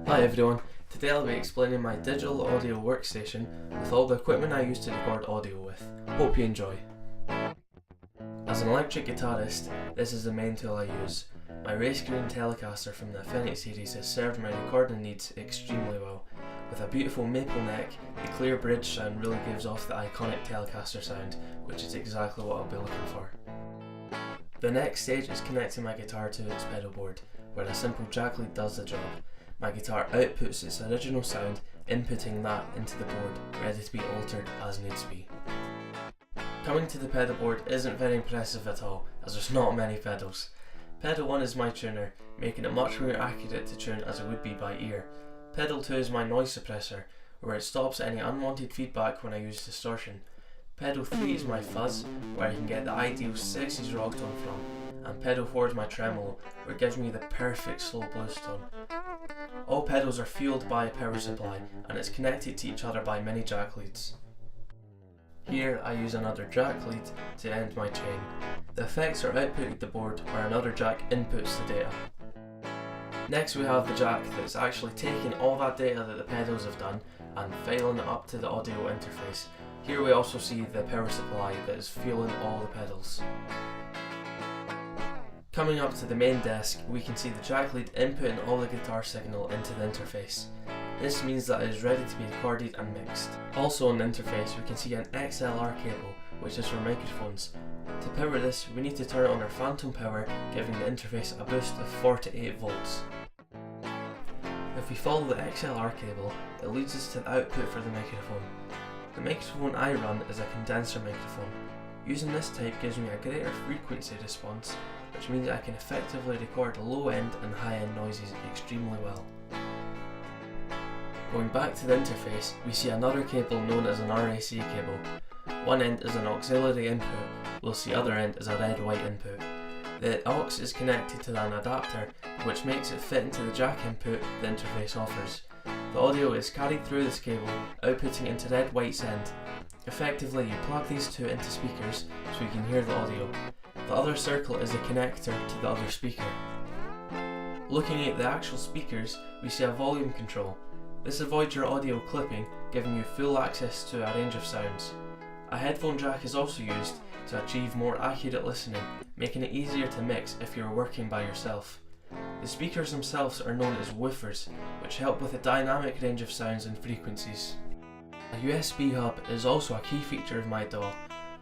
Hi everyone, today I'll be explaining my Digital Audio Workstation with all the equipment I use to record audio with. Hope you enjoy. As an electric guitarist, this is the main tool I use. My race green Telecaster from the Affinity series has served my recording needs extremely well. With a beautiful maple neck, the clear bridge sound really gives off the iconic Telecaster sound, which is exactly what I'll be looking for. The next stage is connecting my guitar to its pedal board, where a simple jack lead does the job. My guitar outputs its original sound, inputting that into the board, ready to be altered as needs be. Coming to the pedal board isn't very impressive at all, as there's not many pedals. Pedal 1 is my tuner, making it much more accurate to tune as it would be by ear. Pedal 2 is my noise suppressor, where it stops any unwanted feedback when I use distortion. Pedal 3 is my fuzz, where I can get the ideal 60s rock tone from. And pedal 4 is my tremolo, where it gives me the perfect slow blues tone. All pedals are fueled by a power supply, and it's connected to each other by mini jack leads. Here I use another jack lead to end my chain. The effects are outputted to the board, where another jack inputs the data. Next we have the jack that's actually taking all that data that the pedals have done and filing it up to the audio interface. Here we also see the power supply that is fueling all the pedals. Coming up to the main desk, we can see the jack lead inputting all the guitar signal into the interface. This means that it is ready to be recorded and mixed. Also on the interface we can see an XLR cable, which is for microphones. To power this, we need to turn on our phantom power, giving the interface a boost of 48 volts. If we follow the XLR cable, it leads us to the output for the microphone. The microphone I run is a condenser microphone. Using this type gives me a greater frequency response, which means I can effectively record low end and high end noises extremely well. Going back to the interface, we see another cable known as an RAC cable. One end is an auxiliary input, whilst the other end is a red-white input. The aux is connected to an adapter, which makes it fit into the jack input the interface offers. The audio is carried through this cable, outputting into red-white's end. Effectively, you plug these two into speakers so you can hear the audio. The other circle is the connector to the other speaker. Looking at the actual speakers, we see a volume control. This avoids your audio clipping, giving you full access to a range of sounds. A headphone jack is also used to achieve more accurate listening, making it easier to mix if you're working by yourself. The speakers themselves are known as woofers, which help with a dynamic range of sounds and frequencies. A USB hub is also a key feature of my DAW.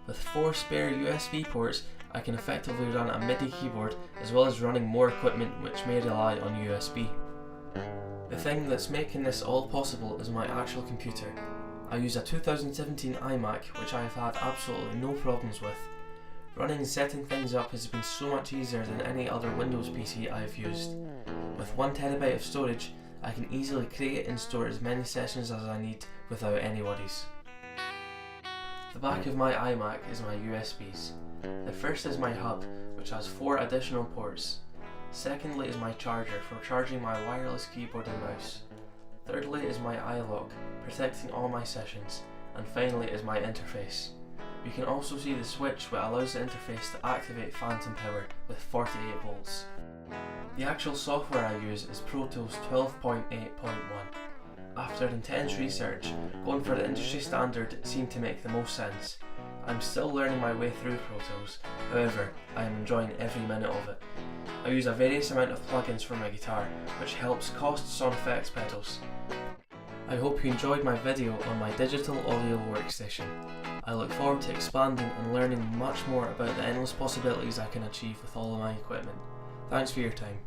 With 4 spare USB ports, I can effectively run a MIDI keyboard as well as running more equipment which may rely on USB. The thing that's making this all possible is my actual computer. I use a 2017 iMac which I have had absolutely no problems with. Running and setting things up has been so much easier than any other Windows PC I have used. With 1TB of storage, I can easily create and store as many sessions as I need without any worries. The back of my iMac is my USBs. The first is my hub, which has 4 additional ports. Secondly is my charger for charging my wireless keyboard and mouse. Thirdly is my iLock, protecting all my sessions. And finally is my interface. You can also see the switch which allows the interface to activate phantom power with 48 volts. The actual software I use is Pro Tools 12.8.1. After intense research, going for the industry standard seemed to make the most sense. I'm still learning my way through Pro Tools, however, I am enjoying every minute of it. I use a various amount of plugins for my guitar, which helps cost sound effects pedals. I hope you enjoyed my video on my Digital Audio Workstation. I look forward to expanding and learning much more about the endless possibilities I can achieve with all of my equipment. Thanks for your time.